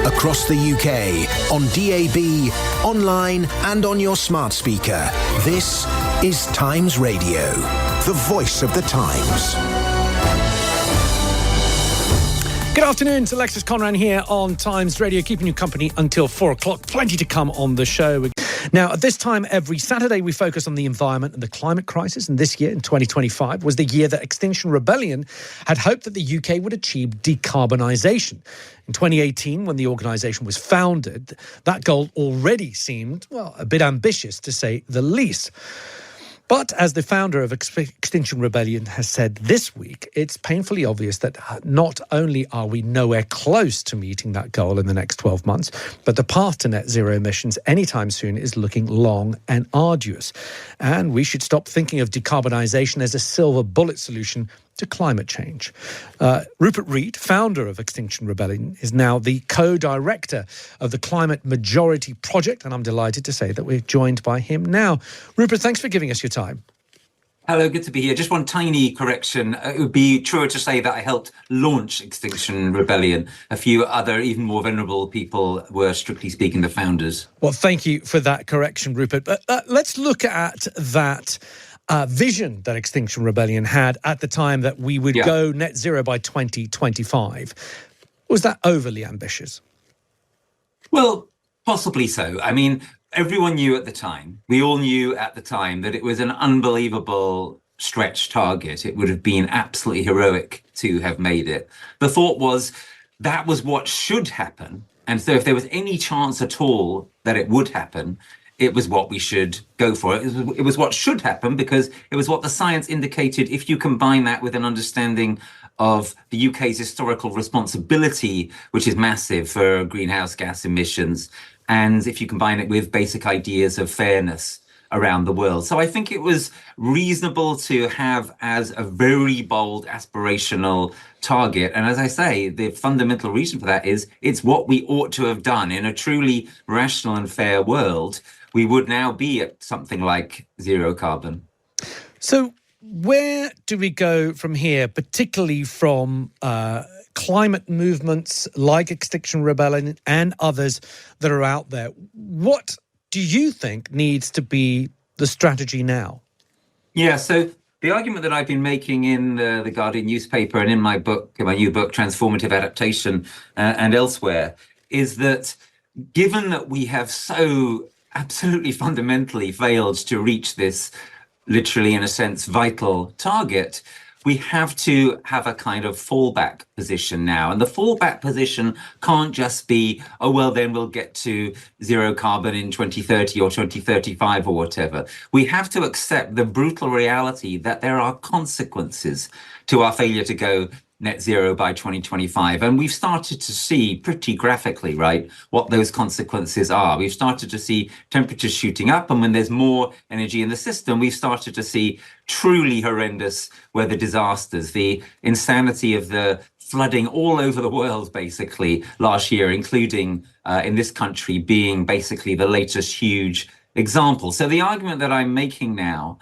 across the UK, on DAB, online and on your smart speaker. This is Times Radio, the voice of the Times. Good afternoon, to Alexis Conran here on Times Radio, keeping you company until 4 o'clock. Plenty to come on the show. Now, at this time every Saturday, we focus on the environment and the climate crisis. And this year, in 2025, was the year that Extinction Rebellion had hoped that the UK would achieve decarbonisation. In 2018, when the organisation was founded, that goal already seemed, well, a bit ambitious, to say the least. But as the founder of Extinction Rebellion has said this week, it's painfully obvious that not only are we nowhere close to meeting that goal in the next 12 months, but the path to net zero emissions anytime soon is looking long and arduous. And we should stop thinking of decarbonisation as a silver bullet solution to climate change. Rupert, founder of Extinction Rebellion, is now the co-director of the ClimateMajorityProject, and I'm delighted to say that we're joined by him now. Rupert, thanks for giving us your time. Hello, good to be here. Just one tiny correction. It would be truer to say that I helped launch Extinction Rebellion. A few other, even more venerable people were, strictly speaking, the founders. Well, thank you for that correction, Rupert. But let's look at that vision that Extinction Rebellion had at the time that we would go net zero by 2025. Was that overly ambitious? Well, possibly so. I mean, everyone knew at the time, we all knew at the time that it was an unbelievable stretch target. It would have been absolutely heroic to have made it. The thought was that was what should happen. And so if there was any chance at all that it would happen, it was what we should go for. It was what should happen because it was what the science indicated. If you combine that with an understanding of the UK's historical responsibility, which is massive for greenhouse gas emissions, and if you combine it with basic ideas of fairness around the world. So I think it was reasonable to have as a very bold aspirational target. And as I say, the fundamental reason for that is it's what we ought to have done in a truly rational and fair world. We would now be at something like zero carbon. So where do we go from here, particularly from climate movements like Extinction Rebellion and others that are out there? What do you think needs to be the strategy now? Yeah, so the argument that I've been making in the Guardian newspaper and in my book, my new book, Transformative Adaptation, and elsewhere, is that given that we have so absolutely fundamentally failed to reach this literally, in a sense, vital target, we have to have a kind of fallback position now. And the fallback position can't just be, oh, well, then we'll get to zero carbon in 2030 or 2035 or whatever. We have to accept the brutal reality that there are consequences to our failure to go net zero by 2025. And we've started to see pretty graphically, right, what those consequences are. We've started to see temperatures shooting up. And when there's more energy in the system, we've started to see truly horrendous weather disasters, the insanity of the flooding all over the world, basically, last year, including in this country being basically the latest huge example. So the argument that I'm making now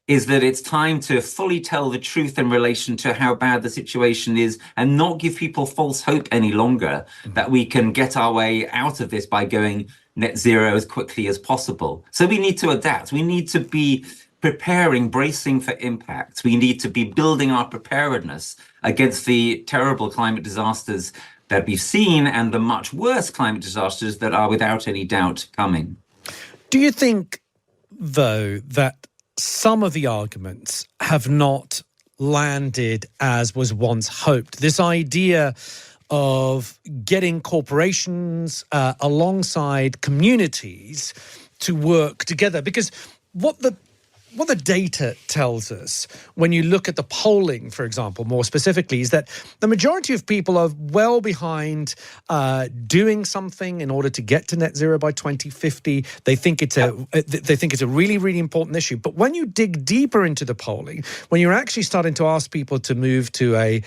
is that it's time to fully tell the truth in relation to how bad the situation is and not give people false hope any longer that we can get our way out of this by going net zero as quickly as possible. So we need to adapt. We need to be preparing, bracing for impact. We need to be building our preparedness against the terrible climate disasters that we've seen and the much worse climate disasters that are without any doubt coming. Do you think, though, that some of the arguments have not landed as was once hoped? This idea of getting corporations alongside communities to work together, because what the data tells us when you look at the polling, for example, more specifically, is that the majority of people are well behind doing something in order to get to net zero by 2050. They think it's a really, really important issue. But when you dig deeper into the polling, when you're actually starting to ask people to move to a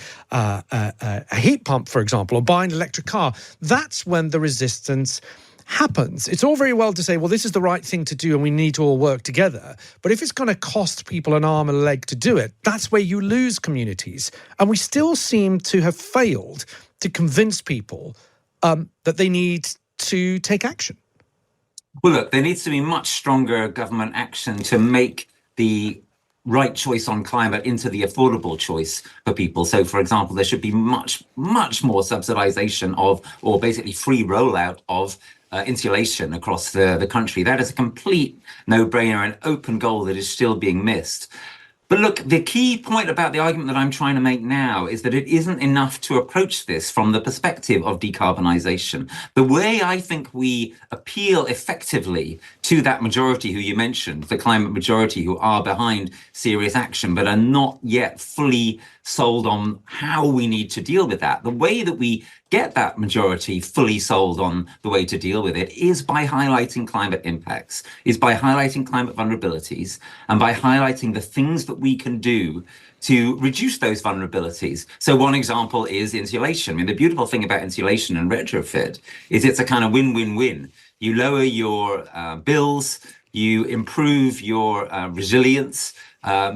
heat pump, for example, or buy an electric car, that's when the resistance happens. It's all very well to say, well, this is the right thing to do and we need to all work together. But if it's going to cost people an arm and a leg to do it, that's where you lose communities. And we still seem to have failed to convince people that they need to take action? Well, look, there needs to be much stronger government action to make the right choice on climate into the affordable choice for people. So, for example, there should be much more subsidization of, or basically free rollout of insulation across the country. That is a complete no-brainer, an open goal that is still being missed. But look, the key point about the argument that I'm trying to make now is that it isn't enough to approach this from the perspective of decarbonisation. The way I think we appeal effectively to that majority who you mentioned, the climate majority who are behind serious action but are not yet fully sold on how we need to deal with that, the way that we get that majority fully sold on the way to deal with it is by highlighting climate impacts, is by highlighting climate vulnerabilities, and by highlighting the things that we can do to reduce those vulnerabilities. So one example is insulation. I mean, the beautiful thing about insulation and retrofit is it's a kind of win-win-win. You lower your bills, you improve your resilience,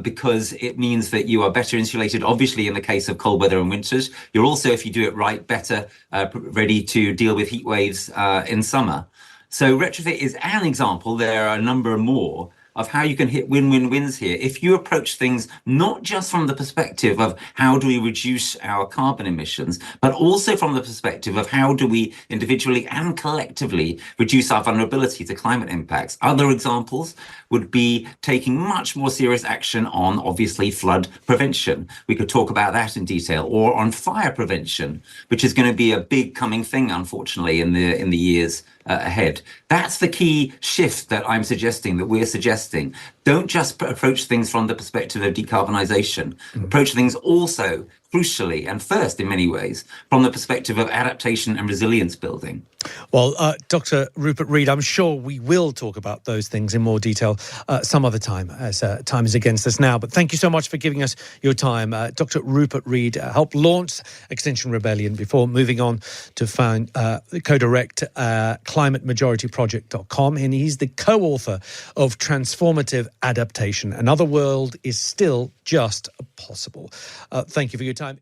because it means that you are better insulated, obviously, in the case of cold weather and winters. You're also, if you do it right, better ready to deal with heat waves in summer. So retrofit is an example. There are a number more of how you can hit win-win-wins here. If you approach things not just from the perspective of how do we reduce our carbon emissions, but also from the perspective of how do we individually and collectively reduce our vulnerability to climate impacts. Other examples would be taking much more serious action on, obviously, flood prevention. We could talk about that in detail, or on fire prevention, which is going to be a big coming thing, unfortunately, in the years ahead. That's the key shift that I'm suggesting, that we're suggesting. Don't just approach things from the perspective of decarbonisation. Approach things also, crucially, and first in many ways, from the perspective of adaptation and resilience building. Well, Dr. Rupert Reed, I'm sure we will talk about those things in more detail some other time, as time is against us now. But thank you so much for giving us your time. Dr. Rupert Reed helped launch Extinction Rebellion before moving on to co-direct ClimateMajorityProject.com, and he's the co-author of Transformative Adaptation. Another world is still just possible. Thank you for your time.